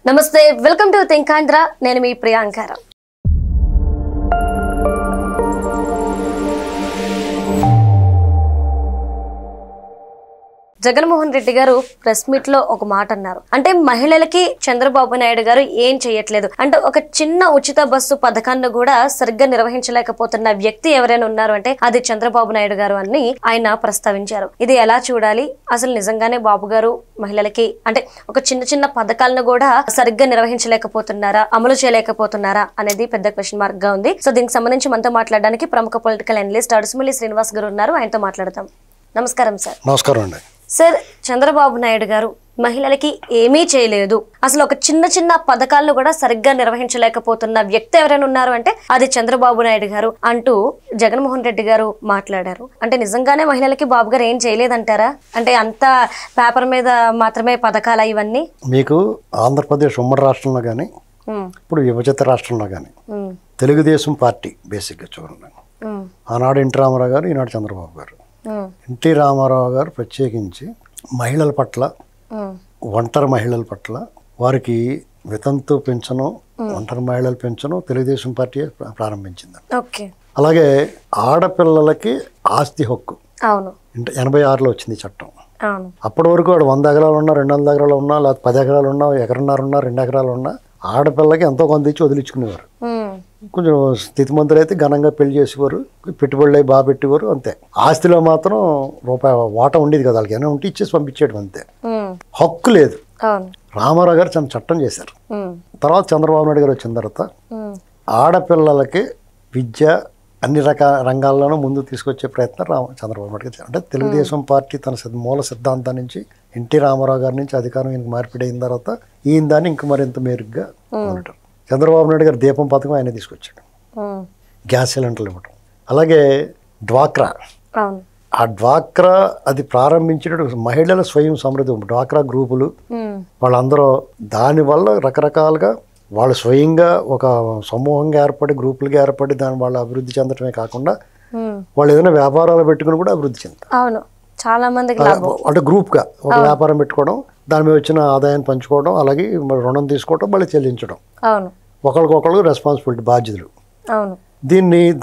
నమస్తే, welcome to థింకాంధ్ర. నేను మీ ప్రియాంకర. జగన్మోహన్ రెడ్డి గారు ప్రెస్ మీట్ లో ఒక మాట అన్నారు. అంటే మహిళలకి చంద్రబాబు నాయుడు గారు ఏం చేయట్లేదు అంటే ఒక చిన్న ఉచిత బస్సు పథకాన్ని కూడా సరిగ్గా నిర్వహించలేకపోతున్న వ్యక్తి ఎవరైనా ఉన్నారు అంటే అది చంద్రబాబు నాయుడు గారు అని ఆయన ప్రస్తావించారు. ఇది ఎలా చూడాలి? అసలు నిజంగానే బాబు గారు మహిళలకి అంటే ఒక చిన్న చిన్న పథకాలను కూడా సరిగ్గా నిర్వహించలేకపోతున్నారా, అమలు చేయలేకపోతున్నారా అనేది పెద్ద క్వశ్చన్ మార్క్ గా ఉంది. సో దీనికి సంబంధించి మనతో మాట్లాడడానికి ప్రముఖ పొలిటికల్ అనలిస్ట్ అడుసుమల్లి శ్రీనివాస్ గారు ఉన్నారు. ఆయనతో మాట్లాడదాం. నమస్కారం సార్. నమస్కారం అండి. సార్, చంద్రబాబు నాయుడు గారు మహిళలకి ఏమీ చేయలేదు, అసలు ఒక చిన్న చిన్న పథకాలను కూడా సరిగ్గా నిర్వహించలేకపోతున్న వ్యక్తి ఎవరైనా ఉన్నారు అంటే అది చంద్రబాబు నాయుడు గారు అంటూ జగన్మోహన్ రెడ్డి గారు మాట్లాడారు. అంటే నిజంగానే మహిళలకి బాబు గారు ఏం చేయలేదంటారా? అంటే అంత పేపర్ మీద మాత్రమే పథకాలు ఇవన్నీ? మీకు ఆంధ్రప్రదేశ్ ఉమ్మడి రాష్ట్రంలో కానీ ఇప్పుడు విభజిత రాష్ట్రంలో కానీ తెలుగుదేశం పార్టీ బేసిక్గా చూడండి. ఆనాడు ఎన్టీ రామారావు గారు, ఈనాడు చంద్రబాబు గారు. ఎన్టీ రామారావు గారు ప్రత్యేకించి మహిళల పట్ల, ఒంటరి మహిళల పట్ల వారికి వితంతు పెన్షను, ఒంటరి మహిళల పెన్షను తెలుగుదేశం పార్టీ ప్రారంభించింది. అలాగే ఆడపిల్లలకి ఆస్తి హక్కు 86లో వచ్చింది చట్టం. అప్పటి వరకు వాడు 100 ఎకరాలు ఉన్నా, 200 ఎకరాలు ఉన్నా, లేకపోతే 10 ఎకరాలు ఉన్నా, 1.5 ఎకరాలు ఉన్నా, 2 ఎకరాలు ఉన్నా ఆడపిల్లకి ఎంతో కొంత ఇచ్చి వదిలించుకునేవారు. కొంచెం స్థితిమంతులు అయితే ఘనంగా పెళ్లి చేసేవారు, పెట్టుబడులు అవి బాగా పెట్టేవారు. అంతే. ఆస్తిలో మాత్రం రూపాయి వాటా ఉండేది కదా, వాళ్ళకి ఏమైనా ఉంటే ఇచ్చేసి పంపించేయడం అంతే. హక్కు లేదు. రామారావు గారు చట్టం చేశారు. తర్వాత చంద్రబాబు నాయుడు గారు వచ్చిన తర్వాత ఆడపిల్లలకి విద్య అన్ని రకాల రంగాల్లోనూ ముందుకు తీసుకొచ్చే ప్రయత్నం చంద్రబాబు నాయుడు గారు. అంటే తెలుగుదేశం పార్టీ తన మూల సిద్ధాంతం నుంచి ఎన్టీ రామారావు గారి నుంచి అధికారం ఈయనకు మార్పిడి అయిన తర్వాత ఈయన దాన్ని ఇంక మరింత మెరుగ్గా ఉండటం. చంద్రబాబు నాయుడు గారు దీపం పథకం ఆయన తీసుకొచ్చాడు, గ్యాస్ సిలిండర్లు ఇవ్వటం. అలాగే డ్వాక్రా, ఆ డ్వాక్రా అది ప్రారంభించేటప్పుడు మహిళల స్వయం సమృద్ధి డ్వాక్రా గ్రూపులు వాళ్ళందరూ దానివల్ల రకరకాలుగా వాళ్ళు స్వయంగా ఒక సమూహంగా ఏర్పడి, గ్రూపులుగా ఏర్పడి దాని వాళ్ళు అభివృద్ధి చెందటమే కాకుండా వాళ్ళు ఏదైనా వ్యాపారాలు పెట్టుకుని కూడా అభివృద్ధి చెందారు. చాలా మంది అంటే గ్రూప్గా ఒక వ్యాపారం పెట్టుకోవడం, దాని మీద వచ్చిన ఆదాయాన్ని పంచుకోవడం, అలాగే రుణం తీసుకోవడం, మళ్ళీ చెల్లించడం, ఒకరికొకరు రెస్పాన్సిబిలిటీ, బాధ్యతలు.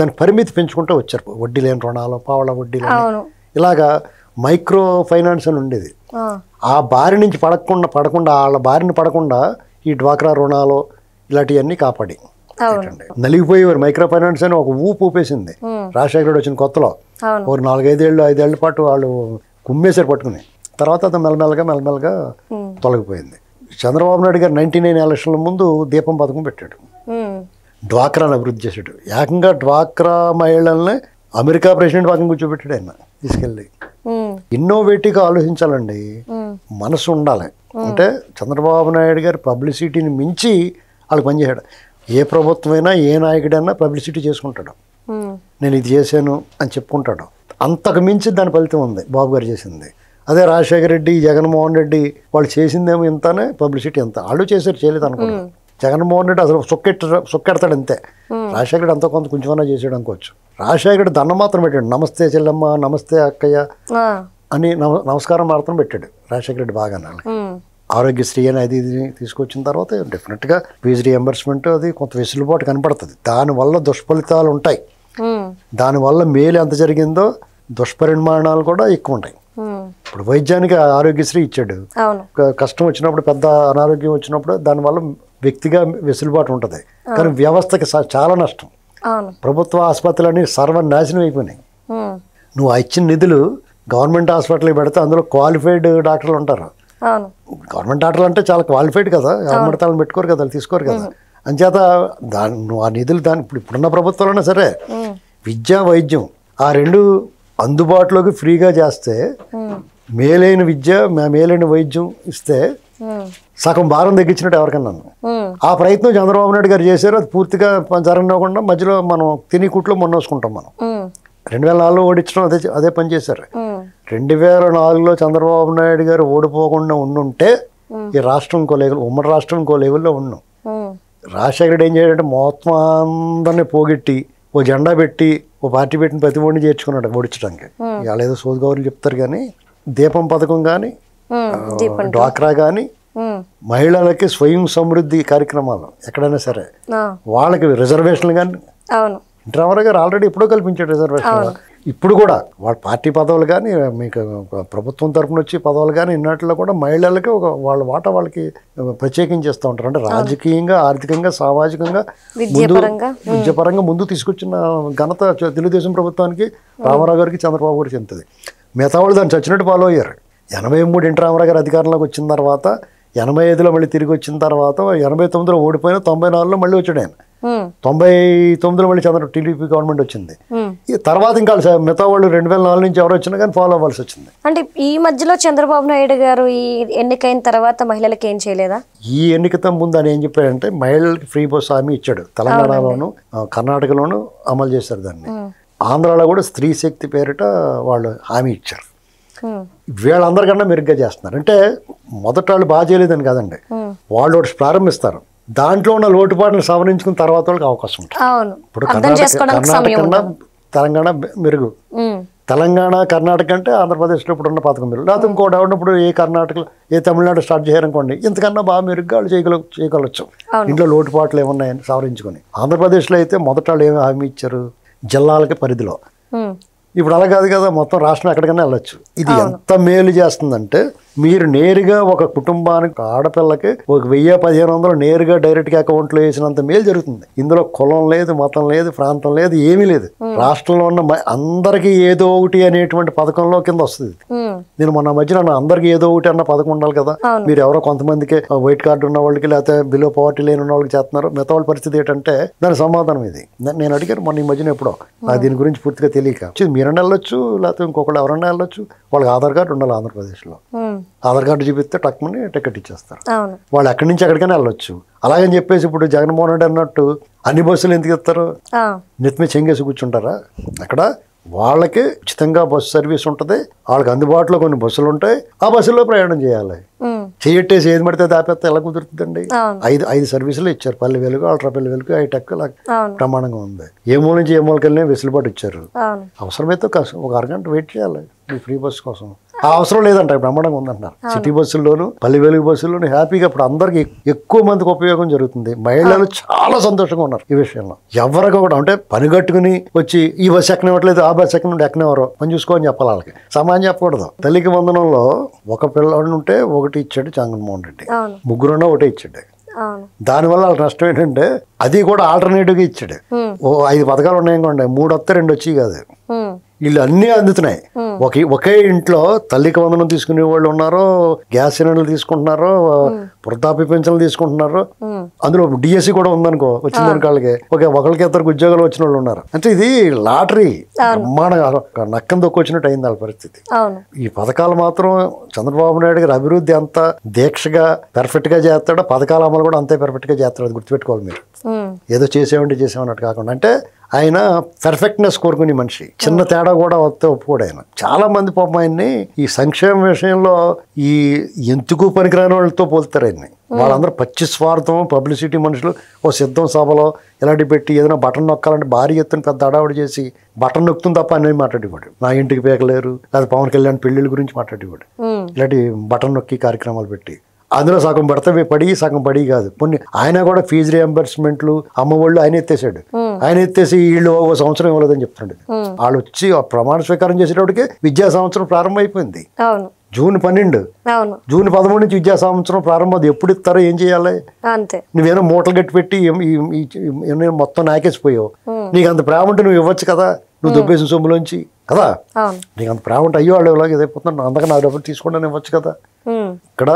దాని పరిమితి పెంచుకుంటూ వచ్చారు. వడ్డీ లేని రుణాలు, పావళ వడ్డీ లేని, ఇలాగా మైక్రో ఫైనాన్స్ అని ఉండేది. ఆ బారి నుంచి పడకుండా వాళ్ళ బారిని పడకుండా ఈ డ్వాక్రా రుణాలు ఇలాంటివన్నీ కాపాడి నలిగిపోయేవారు. మైక్రో ఫైనాన్స్ అని ఒక ఊపేసింది రాజశేఖర రెడ్డి వచ్చిన కొత్తలో. ఒక 4-5 ఏళ్ల పాటు వాళ్ళు కుమ్మేశారు పట్టుకుని. తర్వాత అది మెల్లమెల్లగా తొలగిపోయింది. చంద్రబాబు నాయుడు గారు 99 ఎలక్షన్ల ముందు దీపం పథకం పెట్టాడు, డ్వాక్రాని అభివృద్ధి చేశాడు. ఏకంగా డ్వాక్రా మహిళల్ని అమెరికా ప్రెసిడెంట్ పక్కన కూర్చోబెట్టాడు ఆయన తీసుకెళ్ళి. ఇన్నోవేటివ్గా ఆలోచించాలండి, మనసు ఉండాలి. అంటే చంద్రబాబు నాయుడు గారు పబ్లిసిటీని మించి వాళ్ళకి పనిచేశాడు. ఏ ప్రభుత్వమైనా ఏ నాయకుడైనా పబ్లిసిటీ చేసుకుంటాడు, నేను ఇది చేశాను అని చెప్పుకుంటాడు. అంతకు మించి దాని ఫలితం ఉంది బాబు గారు చేసింది. అదే రాజశేఖర రెడ్డి, జగన్మోహన్ రెడ్డి వాళ్ళు చేసిందేమో ఇంతనే, పబ్లిసిటీ ఎంత వాళ్ళు చేశారు, చేయలేదు అనుకున్నాను. జగన్మోహన్ రెడ్డి అసలు సొక్కెడతాడు అంతే. రాజశేఖర రెడ్డి అంత కొంత కొంచెమన్నా చేసాడు అనుకోవచ్చు. రాజశేఖర రెడ్డి దండం మాత్రం పెట్టాడు, నమస్తే చెల్లెమ్మ, నమస్తే అక్కయ్య అని నమస్కారం మాత్రం పెట్టాడు రాజశేఖర రెడ్డి. బాగా ఆరోగ్యశ్రీ అని అది ఇది తీసుకొచ్చిన తర్వాత డెఫినెట్గా ఫీజు రియంబర్స్మెంట్ అది కొంత వెసులుబాటు కనపడుతుంది. దానివల్ల దుష్ఫలితాలు ఉంటాయి, దానివల్ల మేలు ఎంత జరిగిందో దుష్పరిమాణాలు కూడా ఎక్కువ ఉంటాయి. ఇప్పుడు వైద్యానికి ఆరోగ్యశ్రీ ఇచ్చాడు, కష్టం వచ్చినప్పుడు, పెద్ద అనారోగ్యం వచ్చినప్పుడు దానివల్ల వ్యక్తిగా వెసులుబాటు ఉంటుంది. కానీ వ్యవస్థకి చాలా నష్టం. ప్రభుత్వ ఆసుపత్రులన్నీ సర్వనాశనం అయిపోయినాయి. నువ్వు ఆ ఇచ్చిన నిధులు గవర్నమెంట్ హాస్పిటల్కి పెడితే అందులో క్వాలిఫైడ్ డాక్టర్లు ఉంటారు. గవర్నమెంట్ డాక్టర్లు అంటే చాలా క్వాలిఫైడ్ కదా, గవర్నమెంట్ తాళ్ళని పెట్టుకోరు కదా, తీసుకోరు కదా. అంచేత నువ్వు ఆ నిధులు ఇప్పుడున్న ప్రభుత్వాలైనా సరే విద్య, వైద్యం ఆ రెండు అందుబాటులోకి ఫ్రీగా చేస్తే, మేలైన విద్య, మేలైన వైద్యం ఇస్తే సగం భారం తగ్గించినట్టు ఎవరికన్నా. ఆ ప్రయత్నం చంద్రబాబు నాయుడు గారు చేశారు. అది పూర్తిగా జరగకుండా మధ్యలో మనం తిని కుట్లో మొన్నోసుకుంటాం. మనం 2004లో ఓడించడం అదే పని చేశారు. 2004లో చంద్రబాబు నాయుడు గారు ఓడిపోకుండా ఉండుంటే ఈ రాష్ట్రం ఇంకో లెవెల్, ఉమ్మడి రాష్ట్రం ఇంకో లెవెల్లో ఉన్నాం. రాజశేఖర రెడ్డి ఏం చేయాలంటే మొత్తం అందరినీ పోగొట్టి ఓ జెండా పెట్టి ఓ పార్టీ పెట్టిన ప్రతి ఒడిని చేర్చుకున్నాడు ఓడించడానికి. ఇవాళ ఏదో సోది గౌరులు చెప్తారు కానీ దీపం పథకం కానీ డ్వాక్రా కానీ మహిళలకి స్వయం సమృద్ధి కార్యక్రమాలు ఎక్కడైనా సరే వాళ్ళకి రిజర్వేషన్లు కానీ ఎన్టీ రామారావు గారు ఆల్రెడీ ఎప్పుడో కల్పించాడు రిజర్వేషన్. ఇప్పుడు కూడా వాళ్ళ పార్టీ పదవులు కానీ మీకు ప్రభుత్వం తరఫున వచ్చి పదవులు కానీ ఇన్నట్లో కూడా మహిళలకి ఒక వాళ్ళ వాటా వాళ్ళకి ప్రత్యేకించి చేస్తూ ఉంటారు. అంటే రాజకీయంగా, ఆర్థికంగా, సామాజికంగా, విద్యాపరంగా ముందు తీసుకొచ్చిన ఘనత తెలుగుదేశం ప్రభుత్వానికి, రామారావు గారికి, చంద్రబాబు గారికి చెందుతుంది. మిగతా వాళ్ళు దాన్ని చచ్చినట్టు ఫాలో అయ్యారు. 83 ఎన్టీ రామారావు గారు అధికారంలోకి వచ్చిన తర్వాత, 85లో మళ్ళీ తిరిగి వచ్చిన తర్వాత, 89లో ఓడిపోయిన, 94లో మళ్ళీ వచ్చాడు ఆయన. 99లో మళ్ళీ టీడీపీ గవర్నమెంట్ వచ్చింది. ఈ తర్వాత ఇంకా మిగతా వాళ్ళు 2004 నుంచి ఎవరు వచ్చినా కానీ ఫాలో అవ్వాల్సి వచ్చింది. అంటే ఈ మధ్యలో చంద్రబాబు నాయుడు గారు ఈ ఎన్నికైన తర్వాత మహిళలకు ఏం చేయలేదా? ఈ ఎన్నికతో ముందు అని ఏం చెప్పాడంటే మహిళలకి ఫ్రీ బస్ హామీ ఇచ్చాడు. తెలంగాణలోను, కర్ణాటకలోను అమలు చేశారు దాన్ని. ఆంధ్రాలో కూడా స్త్రీ శక్తి పేరిట వాళ్ళు హామీ ఇచ్చారు. వీళ్ళందరికన్నా మెరుగ్గా చేస్తున్నారు. అంటే మొదట వాళ్ళు బాగా చేయలేదని కాదండి, వాళ్ళు ఒకటి ప్రారంభిస్తారు, దాంట్లో ఉన్న లోటుపాట్లను సవరించుకున్న తర్వాత వాళ్ళకి అవకాశం ఉంటుంది. ఇప్పుడు కర్ణాటక తెలంగాణ మెరుగు, తెలంగాణ కర్ణాటక అంటే ఆంధ్రప్రదేశ్లో ఇప్పుడు ఉన్న పథకం మెరుగు. లేకపోతే ఇంకోటి ఉన్నప్పుడు ఏ కర్ణాటకలో ఏ తమిళనాడు స్టార్ట్ చేయాలనుకోండి, ఇంతకన్నా బాగా మెరుగ్గా వాళ్ళు చేయగలవచ్చు. ఇంట్లో లోటుపాట్లు ఏమున్నాయని సవరించుకొని. ఆంధ్రప్రదేశ్లో అయితే మొదట వాళ్ళు ఏమి హామీ ఇచ్చారు, జిల్లాలకి పరిధిలో. ఇప్పుడు అలా కాదు కదా, మొత్తం రాష్ట్రం ఎక్కడికైనా వెళ్ళొచ్చు. ఇది ఎంత మేలు చేస్తుందంటే, మీరు నేరుగా ఒక కుటుంబానికి, ఆడపిల్లకి ఒక 1000-1500 నేరుగా డైరెక్ట్గా అకౌంట్లో వేసినంత మేలు జరుగుతుంది. ఇందులో కులం లేదు, మతం లేదు, ప్రాంతం లేదు, ఏమీ లేదు. రాష్ట్రంలో ఉన్న అందరికీ ఏదో ఒకటి అనేటువంటి పథకంలో కింద వస్తుంది. నేను మొన్న మధ్యన అందరికీ ఏదో ఒకటి అన్న పథకం ఉండాలి కదా, మీరు ఎవరో కొంతమందికి వైట్ కార్డు ఉన్న వాళ్ళకి, లేకపోతే బిలో పవర్టీ లేని ఉన్న వాళ్ళకి చేస్తున్నారు. మిగతా వాళ్ళ పరిస్థితి ఏంటంటే దాని సమాధానం ఇది. నేను అడిగాను మొన్న ఈ మధ్యన ఎప్పుడో, నాకు దీని గురించి పూర్తిగా తెలియక. మీరన్నా వెళ్ళొచ్చు, లేకపోతే ఇంకొకళ్ళు ఎవరన్నా వెళ్ళొచ్చు, వాళ్ళకి ఆధార్ కార్డు ఉండాలి. ఆంధ్రప్రదేశ్లో ఆధార్ కార్డు చూపిస్తే టక్మని టికెట్ ఇచ్చేస్తారు. వాళ్ళు ఎక్కడి నుంచి ఎక్కడికైనా వెళ్ళొచ్చు. అలాగని చెప్పేసి ఇప్పుడు జగన్మోహన్ రెడ్డి అన్నట్టు అన్ని బస్సులు ఎందుకు ఇస్తారు, నెత్తిమీద చెంగేసి కూర్చుంటారా? అక్కడ వాళ్ళకి ఉచితంగా బస్సు సర్వీస్ ఉంటుంది. వాళ్ళకి అందుబాటులో కొన్ని బస్సులు ఉంటాయి. ఆ బస్సుల్లో ప్రయాణం చేయాలి. చేయట్టేసి ఏది పడితే దాపేస్తే ఎలా కుదురుతుందండి? 5 సర్వీసులు ఇచ్చారు. పల్లె వెలుగు, అల్ట్రాపల్లి వెలుగు, హైటెక్ ప్రమాణంగా ఉంది. ఏ మూల నుంచి ఏ మూలకి వెళ్ళినా వెసులుబాటు ఇచ్చారు. అవసరమైతే ఒక అరగంట వెయిట్ చేయాలి ఈ ఫ్రీ బస్సు కోసం. ఆ అవసరం లేదంట, బ్రహ్మాండంగా ఉందంటున్నారు. సిటీ బస్సుల్లోను, పల్లె వెలుగు బస్సుల్లోను హ్యాపీగా ఇప్పుడు అందరికి ఎక్కువ మందికి ఉపయోగం జరుగుతుంది. మహిళలు చాలా సంతోషంగా ఉన్నారు ఈ విషయంలో. ఎవరికి కూడా అంటే పని కట్టుకుని వచ్చి ఈ బస్సు ఎక్కనివ్వట్లేదు, ఆ బస్సు ఎక్కనివ్వరు, పని చూసుకోని చెప్పాలి వాళ్ళకి. సమానం చెప్పకూడదు. తల్లికి వందనంలో ఒక పిల్లవాడు ఉంటే ఒకటి ఇచ్చాడు జగన్మోహన్ రెడ్డి, ముగ్గురున్నా ఒకటే ఇచ్చాడు. దానివల్ల వాళ్ళకి నష్టం ఏంటంటే అది కూడా ఆల్టర్నేటివ్గా ఇచ్చాడు. 5 పథకాలు ఉన్నాయనుకోండి, 3 వస్తే 2 వచ్చి కాదు, వీళ్ళు అన్నీ అందుతున్నాయి. ఒకే ఇంట్లో తల్లికి వందనం తీసుకునే వాళ్ళు ఉన్నారు, గ్యాస్ సిలిండర్లు తీసుకుంటున్నారు, వృద్ధాప్య పెన్షన్లు తీసుకుంటున్నారు. అందులో డిఎస్సి కూడా ఉందనుకో, వచ్చిందని వాళ్ళకి ఒకరికి 2 ఉద్యోగాలు వచ్చిన వాళ్ళు ఉన్నారు. అంటే ఇది లాటరీ, బ్రహ్మాండంగా నక్కం దొక్కొచ్చినట్టు అయింది వాళ్ళ పరిస్థితి. ఈ పథకాలు మాత్రం చంద్రబాబు నాయుడు గారి అభివృద్ధి అంత దీక్షగా పెర్ఫెక్ట్ గా చేస్తాడో, పథకాల అమలు కూడా అంతే పెర్ఫెక్ట్ గా చేస్తాడు. అది గుర్తుపెట్టుకోవాలి మీరు. ఏదో చేసేమన్నట్టు కాకుండా, అంటే ఆయన పర్ఫెక్ట్నెస్ కోరుకునే మనిషి. చిన్న తేడా కూడా వస్తే ఒప్పుకోడు ఆయన. చాలా మంది పాపం ఆయన్ని ఈ సంక్షేమ విషయంలో ఈ ఎందుకు పనికిరాని వాళ్ళతో పోలుతారు ఆయన్ని. వాళ్ళందరూ పచ్చి స్వార్థం, పబ్లిసిటీ మనుషులు. ఓ సిద్ధం సభలో ఇలాంటి పెట్టి ఏదైనా బటన్ నొక్కాలంటే భారీ ఎత్తున పెద్ద అడావుడి చేసి బటన్ నొక్కుతుంది తప్ప అన్నీ మాట్లాడేవాడు. నా ఇంటికి పేకలేరు, లేదా పవన్ కళ్యాణ్ పెళ్లిళ్ళ గురించి మాట్లాడేవాడు. ఇలాంటి బటన్ నొక్కి కార్యక్రమాలు పెట్టి అందులో సగం పడితే పడి, సగం పడి కాదు. కొన్ని ఆయన కూడా ఫీజు రియంబర్స్మెంట్లు, అమ్మఒళ్ళు ఆయన ఎత్తేసాడు. ఆయన ఎత్తేసి వీళ్ళు 1 సంవత్సరం ఇవ్వలేదని చెప్తున్నాడు. వాళ్ళు వచ్చి ప్రమాణ స్వీకారం చేసేటప్పటికి విద్యా సంవత్సరం ప్రారంభం అయిపోయింది. జూన్ 12, జూన్ 13 నుంచి విద్యా సంవత్సరం ప్రారంభం. ఎప్పుడు ఇస్తారో ఏం చేయాలి? నువ్వేమో మూటలు గట్టి పెట్టి మొత్తం నాకేసిపోయావు. నీకు అంత ప్రేమ ఉంటే నువ్వు ఇవ్వచ్చు కదా, నువ్వు దొబ్బేసిన సొమ్ములోంచి కదా. నీకు అంత ప్రేమ ఉంటే అయ్యో వాళ్ళు ఇలాగ ఇదైపోతున్నాను, అందుకని నా డబ్బులు తీసుకుంటాను ఇవ్వచ్చు కదా. ఇక్కడ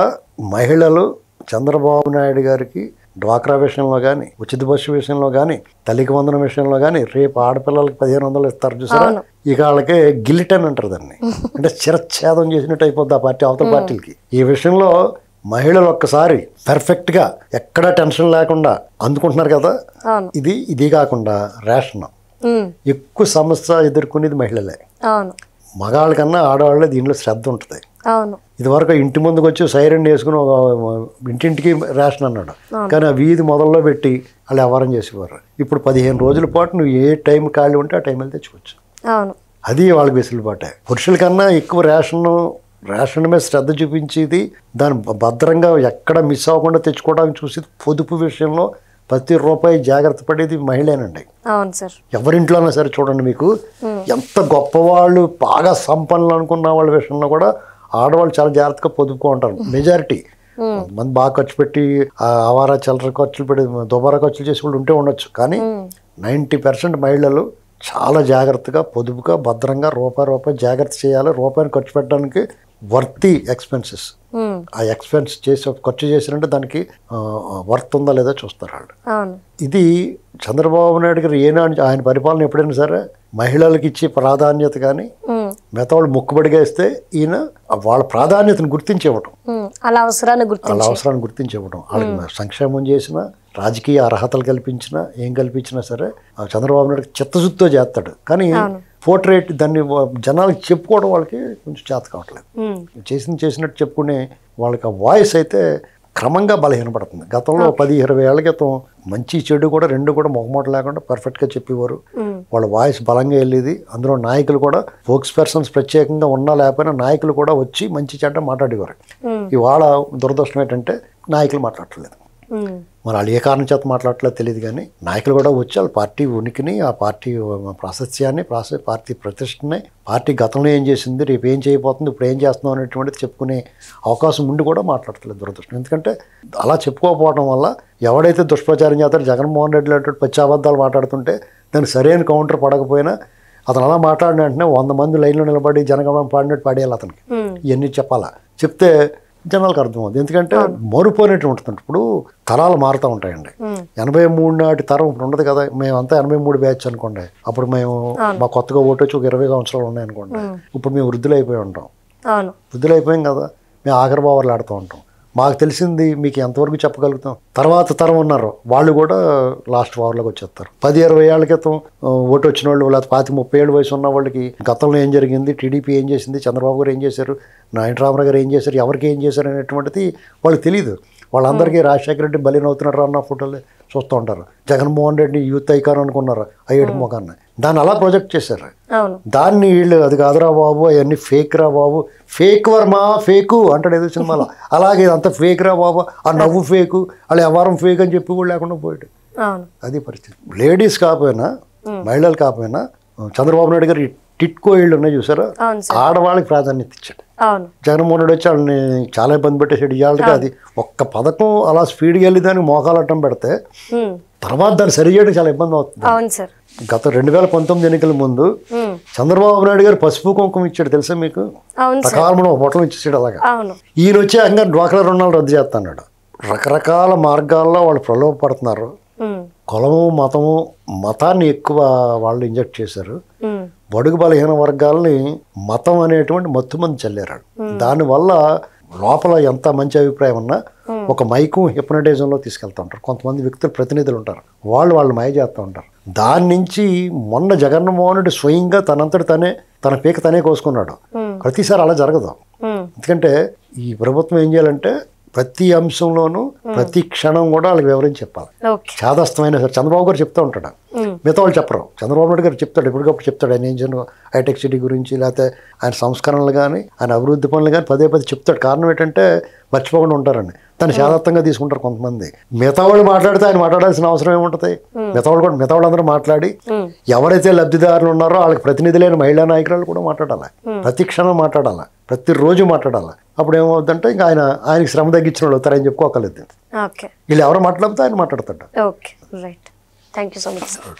మహిళలు చంద్రబాబు నాయుడు గారికి డ్వాక్రా విషయంలో కానీ, ఉచిత బస్సు విషయంలో కానీ, తల్లికి వందనం విషయంలో కానీ, రేపు ఆడపిల్లలకి 1500 ఇస్తారు చూసారా, ఇక వాళ్ళకి గిలిటన్ అంటారు దాన్ని. అంటే చిరచ్ఛేదం చేసినట్టు అయిపోద్ది ఆ పార్టీ అవతల పార్టీలకి. ఈ విషయంలో మహిళలు ఒక్కసారి పర్ఫెక్ట్ గా ఎక్కడ టెన్షన్ లేకుండా అందుకుంటున్నారు కదా. ఇది కాకుండా రేషన్ ఎక్కువ సమస్య ఎదుర్కొనేది మహిళలే. మగాళ్ళ కన్నా ఆడవాళ్ళే దీనిలో శ్రద్ధ ఉంటుంది. ఇదివరకు ఇంటి ముందుకు వచ్చి సైరన్ వేసుకుని ఇంటింటికి రేషన్ అన్నాడు, కానీ ఆ వీధి మొదల్లో పెట్టి వాళ్ళు వ్యవహారం చేసేవారు. ఇప్పుడు 15 రోజుల పాటు నువ్వు ఏ టైం ఖాళీ ఉంటే ఆ టైం వెళ్తే తెచ్చుకోవచ్చు. అది వాళ్ళకి వెసులుబాటే. పురుషుల కన్నా ఎక్కువ రేషన్ రేషన్ మీద శ్రద్ధ చూపించేది, దాన్ని భద్రంగా ఎక్కడ మిస్ అవ్వకుండా తెచ్చుకోవడానికి చూసి పొదుపు విషయంలో ప్రతి రూపాయి జాగ్రత్త పడేది మహిళేనండి. అవును సార్. ఎవరింట్లోనైనా సరే చూడండి, మీకు ఎంత గొప్పవాళ్ళు బాగా సంపన్నులు అనుకున్న వాళ్ళ విషయంలో కూడా ఆడవాళ్ళు చాలా జాగ్రత్తగా పొదుపుకో ఉంటారు. మెజారిటీ మంది బాగా ఖర్చు పెట్టి అవారా చిల్లర ఖర్చులు పెట్టి దుబారా ఖర్చులు చేసి వాళ్ళు ఉంటే ఉండొచ్చు, కానీ 90% మహిళలు చాలా జాగ్రత్తగా పొదుపుగా భద్రంగా రూపాయి జాగ్రత్త చేయాలి. రూపాయిని ఖర్చు పెట్టడానికి వర్తి ఎక్స్పెన్సెస్, ఆ ఎక్స్పెన్స్ ఖర్చు చేసినంటే దానికి వర్త్ ఉందా లేదా చూస్తారు వాళ్ళు. ఇది చంద్రబాబు నాయుడు గారు ఆయన పరిపాలన ఎప్పుడైనా సరే మహిళలకు ఇచ్చే ప్రాధాన్యత కానీ మిగతా వాళ్ళు మొక్కుబడిగా ఇస్తే ఈయన వాళ్ళ ప్రాధాన్యతను గుర్తించి ఇవ్వటం, అలా అవసరాన్ని గుర్తించి ఇవ్వటం, వాళ్ళకి సంక్షేమం చేసినా రాజకీయ అర్హతలు కల్పించినా ఏం కల్పించినా సరే చంద్రబాబు నాయుడు చిత్తశుద్ధితో చేస్తాడు. కానీ పోర్ట్రేట్ దాన్ని జనాలకు చెప్పుకోవడం వాళ్ళకి కొంచెం చేత కావట్లేదు. చేసినట్టు చెప్పుకునే వాళ్ళకి ఆ వాయిస్ అయితే క్రమంగా బలహీనపడుతుంది. గతంలో 10-20 ఏళ్ల క్రితం మంచి చెడు కూడా రెండు కూడా మొహమాట లేకుండా పర్ఫెక్ట్గా చెప్పేవారు. వాళ్ళ వాయిస్ బలంగా వెళ్ళేది. అందులో నాయకులు కూడా స్పోక్స్ పర్సన్స్ ప్రత్యేకంగా ఉన్నా లేకపోయినా నాయకులు కూడా వచ్చి మంచి చెడ్డ మాట్లాడేవారు. ఇవాళ దురదృష్టం ఏంటంటే నాయకులు మాట్లాడట్లేదు. మరి వాళ్ళు ఏ కారణం చేత మాట్లాడట్లేదు తెలియదు, కానీ నాయకులు కూడా వచ్చి వాళ్ళ పార్టీ ఉనికిని, ఆ పార్టీ ప్రాశస్త్యాన్ని, పార్టీ ప్రతిష్టని, పార్టీ గతంలో ఏం చేసింది, రేపు ఏం చేయబోతుంది, ఇప్పుడు ఏం చేస్తున్నాం అనేటువంటిది చెప్పుకునే అవకాశం ఉండి కూడా మాట్లాడట్లేదు దురదృష్టం. ఎందుకంటే అలా చెప్పుకోకపోవడం వల్ల ఎవడైతే దుష్ప్రచారం చేస్తారో జగన్మోహన్ రెడ్డి లాంటి పచ్చి అబద్ధాలు మాట్లాడుతుంటే దానికి సరైన కౌంటర్ పడకపోయినా అతను అలా మాట్లాడిన వెంటనే 100 మంది లైన్లో నిలబడి జనగణం పాడినట్టు పాడేయాలి అతనికి. ఇవన్నీ చెప్పాలా, చెప్తే జనాలకు అర్థమవుతుంది. ఎందుకంటే మరుపోయినట్టు ఉంటుంది. ఇప్పుడు తరాలు మారుతూ ఉంటాయండి. 83 నాటి తరం ఇప్పుడు ఉండదు కదా. మేమంతా 83 బ్యాచ్ అనుకోండి. అప్పుడు మేము మా కొత్తగా ఓటు వచ్చి ఒక 20 సంవత్సరాలు ఉన్నాయనుకోండి. ఇప్పుడు మేము వృద్ధులైపోయి ఉంటాం. వృద్ధులైపోయాం కదా, మేము ఆఖరి బావర్లు ఆడుతూ ఉంటాం. మాకు తెలిసింది మీకు ఎంతవరకు చెప్పగలుగుతాం. తర్వాత తరం ఉన్నారు, వాళ్ళు కూడా లాస్ట్ వార్లోకి వచ్చేస్తారు. 10-20 ఏళ్ల క్రితం ఓటు వచ్చిన వాళ్ళు, లేకపోతే 25-30 ఏళ్ళ వయసు ఉన్న వాళ్ళకి గతంలో ఏం జరిగింది, టీడీపీ ఏం చేసింది, చంద్రబాబు గారు ఏం చేశారు, నారాయణ రామారావు గారు ఏం చేశారు, ఎవరికి ఏం చేశారు అనేటువంటిది వాళ్ళకి తెలియదు. వాళ్ళందరికీ రాజశేఖర రెడ్డి బలినవుతున్నారు అన్న ఫోటోలు చూస్తూ ఉంటారు. జగన్మోహన్ రెడ్డి యూత్ ఐకాన్ అనుకున్నారు ఆ ఏడు మొఖాన్ని. దాన్ని అలా ప్రొజెక్ట్ చేశారు. దాన్ని వీళ్ళు అది కాదురా బాబు, అవన్నీ ఫేక్ రా బాబు, ఫేక్ వర్మా ఫేకు అంటాడు ఏదో సినిమాలో. అలాగే అంత ఫేక్ రా బాబు, ఆ నవ్వు ఫేకు, వాళ్ళు ఎవరం ఫేక్ అని చెప్పి కూడా లేకుండా పోయాడు. అది పరిస్థితి. లేడీస్ కాకపోయినా మహిళలు కాకపోయినా చంద్రబాబు నాయుడు గారు టిట్కో ఇళ్ళు ఉన్నాయి చూసారా, ఆడవాళ్ళకి ప్రాధాన్యత ఇచ్చాడు. జగన్మోహన్ రెడ్డి వచ్చి వాళ్ళని చాలా ఇబ్బంది పెట్టేసాడు. ఇవాళకి అది ఒక్క పథకం అలా స్పీడ్గా వెళ్ళి దానికి మోకాలు అడ్డం పెడితే తర్వాత దాన్ని సరి చేయడం చాలా ఇబ్బంది అవుతుంది. గత 2019 ఎన్నికల ముందు చంద్రబాబు నాయుడు గారు పసుపు కుంకుమ ఇచ్చాడు తెలుసా మీకు, సకాలంలో ఒక పొట్టం ఇచ్చేసాడు. అలాగా ఈయన వచ్చి అంగా డ్వాక్రా రుణాలు రద్దు చేస్తున్నాడు. రకరకాల మార్గాల్లో వాళ్ళు ప్రలోభపడుతున్నారు. కులము మతాన్ని ఎక్కువ వాళ్ళు ఇంజెక్ట్ చేశారు. బడుగు బలహీన వర్గాల్ని మతం అనేటువంటి మత్తుమంది చల్లారు. దానివల్ల లోపల ఎంత మంచి అభిప్రాయం ఉన్నా ఒక మైకు హిప్నటైజంలో తీసుకెళ్తూ ఉంటారు. కొంతమంది వ్యక్తులు ప్రతినిధులు ఉంటారు, వాళ్ళు మాయ చేస్తూ ఉంటారు. దాని నుంచి మొన్న జగన్మోహన్ రెడ్డి స్వయంగా తనంతటి తన పీక తనే కోసుకున్నాడు. ప్రతిసారి అలా జరగదు. ఎందుకంటే ఈ ప్రభుత్వం ఏం చేయాలంటే ప్రతి అంశంలోనూ ప్రతి క్షణం కూడా వాళ్ళకి వివరించి చెప్పాలి. చాదస్తమైన సరే చంద్రబాబు గారు చెప్తూ ఉంటాడు, మిగతా వాళ్ళు చెప్పరు. చంద్రబాబు నాయుడు గారు చెప్తాడు, ఎప్పటికప్పుడు చెప్తాడు. ఆయన ఏం చేయను హైటెక్ సిటీ గురించి, లేకపోతే ఆయన సంస్కరణలు కానీ ఆయన అభివృద్ధి పనులు కానీ పదే చెప్తాడు. కారణం ఏంటంటే మర్చిపోకుండా ఉంటారండి. దాన్ని శాదత్తంగా తీసుకుంటారు కొంతమంది. మిగతా వాళ్ళు మాట్లాడితే ఆయన మాట్లాడాల్సిన అవసరం ఏముంటుంది. మిగతా వాళ్ళందరూ మాట్లాడి ఎవరైతే లబ్ధిదారులు ఉన్నారో వాళ్ళకి ప్రతినిధులైన మహిళా నాయకురాలు కూడా మాట్లాడాలి. ప్రతి క్షణం మాట్లాడాలి, ప్రతిరోజు మాట్లాడాలి. అప్పుడు ఏమవుతుందంటే ఇంకా ఆయనకి శ్రమ తగ్గించిన వాళ్ళు అవుతారని చెప్పుకోగలుగుతుంది. వీళ్ళు ఎవరు మాట్లాడితే ఆయన మాట్లాడతాడు. Okay, right. Thank you so much sir.